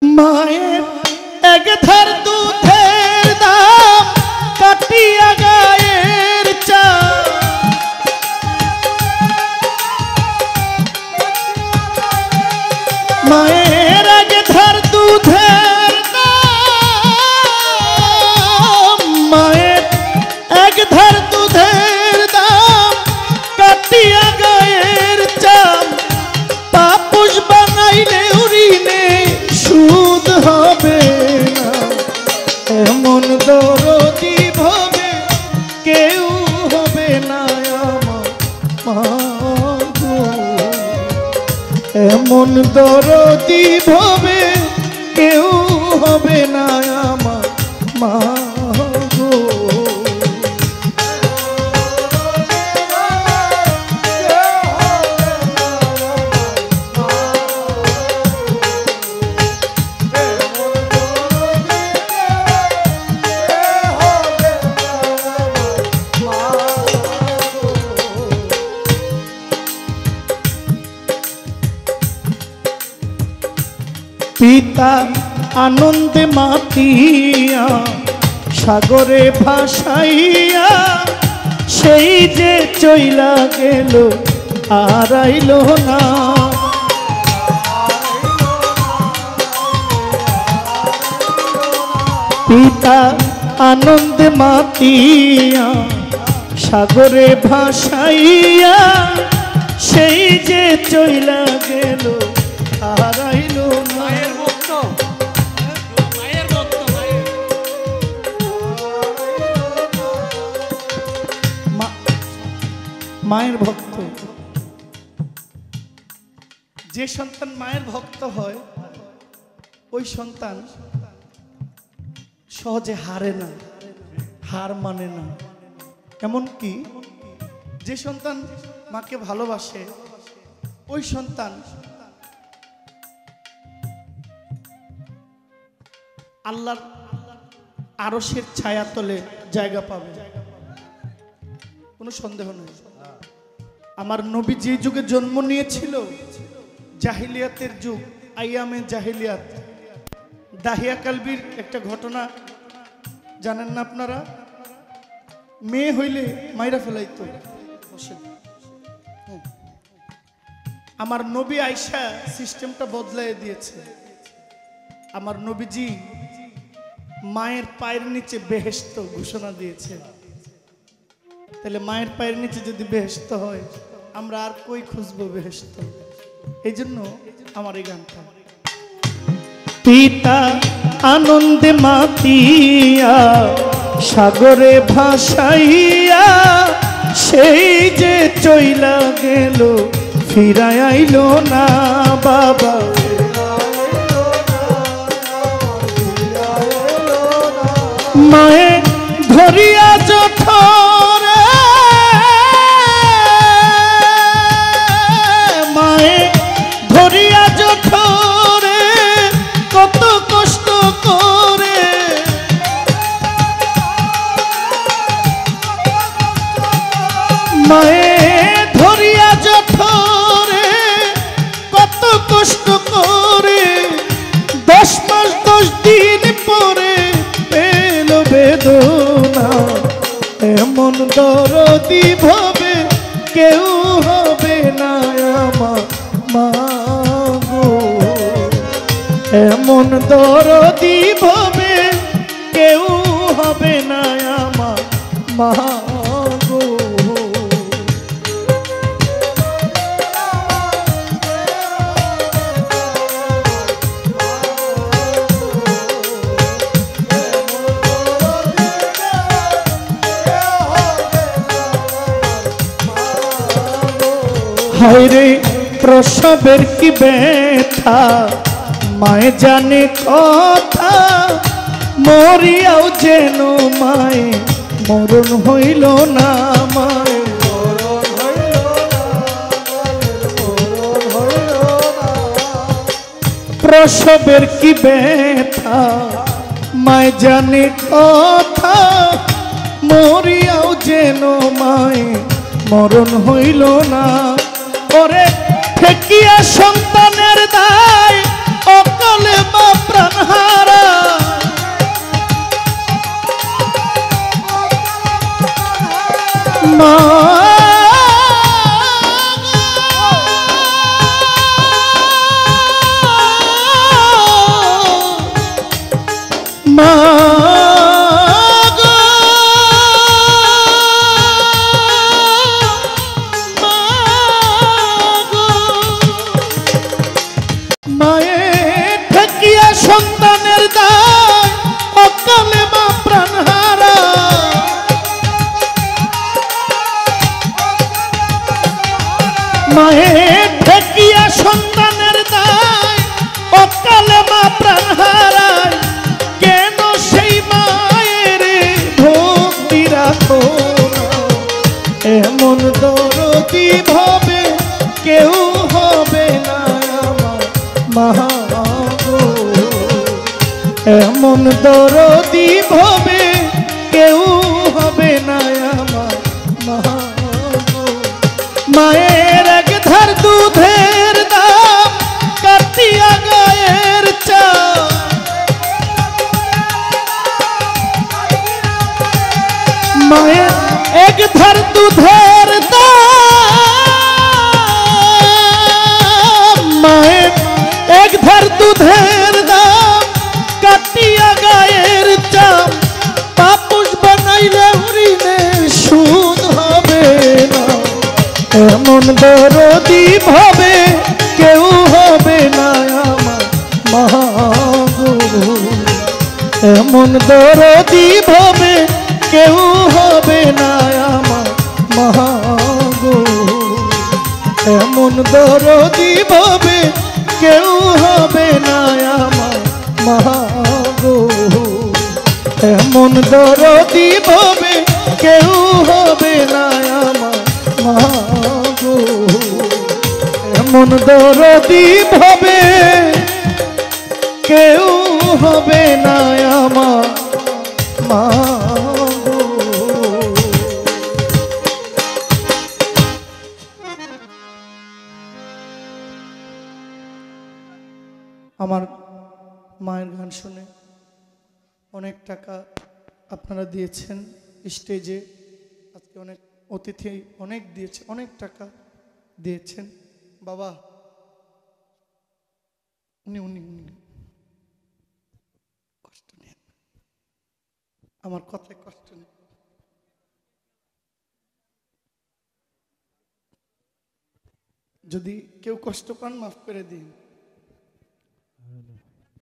মায়ের এক ধার দুধের দাম কাটিয়া গায়ের চা মায়ের এক ধার দুধের দাম মায়ের এক ধার দুধের দাম কাটিয়া গায়ের চাম পাপুষ বানাইলে উড়িনে সুদ হবে না এমন দরদি ভাবে কেউ হবে না আমার মাগো এমন দরদি ভাবে কেউ হবে না আমার মাগো পিতা আনন্দে মাতিয়া সাগরে ভাসাইয়া সেই যে চইলা গেল আর আইল না পিতা আনন্দে মাতিয়া সাগরে ভাসাইয়া সেই যে চইলা গেল আর আইল মায়ের ভক্ত মায়ের ভক্ত যে সন্তান মায়ের ভক্ত হয় ওই সন্তান সহজে হারে না হার মানে না এমনকি যে সন্তান মাকে ভালোবাসে ওই সন্তান আল্লাহর আরশের ছায়া তলে জায়গা পাবে কোনো সন্দেহ নেই আমার নবী যে যুগে জন্ম নিয়েছিল জাহিলিয়াতের যুগ আইয়ামে জাহিলিয়াত দাহিয়া কালবির একটা ঘটনা জানেন না আপনারা মেয়ে হইলে মাইরা ফেলাইতো আমার নবী আয়েশা সিস্টেমটা বদলাই দিয়েছে আমার নবীজি মায়ের পায়ের নিচে বেহেশত ঘোষণা দিয়েছে তাহলে মায়ের পায়ের নিচে যদি বেহেশত হয় আমরা আর কই খুঁজবো বেহেশত এই জন্য আমার এই গানটা পিতা আনন্দে মাতিয়া সাগরে ভাসাইয়া সেই যে চইলা গেল ফিরায় আইল না বাবা মায়ে ধরিয়া যথরে মায়ে ধরিয়া যথরে কত কষ্ট করে মায়ে ধরিয়া যথরে কত কষ্ট করে 10 মাস 10 দিন পরে বেদনা এমন দরদি ভাবে কেউ হবে না আমার মাগো এমন দরদি ভাবে কেউ হবে না আমার মাগো হায়রে প্রসবের কি ব্যথা মায়ে জানে কথা মরিয়াও যেন মায়ে মরণ হইল না মায়ে প্রসবের কি ব্যথা মায়ে জানে কথা মরিয়াও যেন মায়ে মরণ হইল না ওরে ঠেকিয়া সন্তানের দায় অকালে মা প্রাণ হারা মা মা মায়ের ঠেকিয়া সন্তানের দায় অকালে মা প্রাণ হারা মায়ের ঠেকিয়া সন্তানের দায় অকালে মা প্রাণ হারায় কেন সেই মায়ের ভক্তি রাখো এমন দরদি ভাবে কেউ হবে না আমার মা গো এমন দরদি ভাবে কেউ হবে না আমার মা গো মায়ের এক ধার দুধের দাম কাটিয়া গায়ের চা মায়ের এক ধার দুধের দাম মায়ের এক ধার দুধের দাম কাটিয়া গায়ের চাম পাপুষ বানাইলে ঋণের সুদ হবে না এমন দরদি ভাবে কেউ হবে না আমার মা গো এমন দরদি ভাবে কেউ হবে না আমার মা গো এমন দরদি ভাবে কেউ হবে না আমার মা গো এমন দরদি ভাবে কেউ হবে না আমার মা গো এমন দরদি ভাবে কেউ হবে না আমার মা গো আমার মায়ের গান শুনে অনেক টাকা আপনারা দিয়েছেন স্টেজে আজকে অনেক অতিথি অনেক দিয়েছে অনেক টাকা দিয়েছেন বাবা উনি উনি উনি কষ্ট নেন আমার কথায় কষ্ট নেই যদি কেউ কষ্ট পান মাফ করে দিন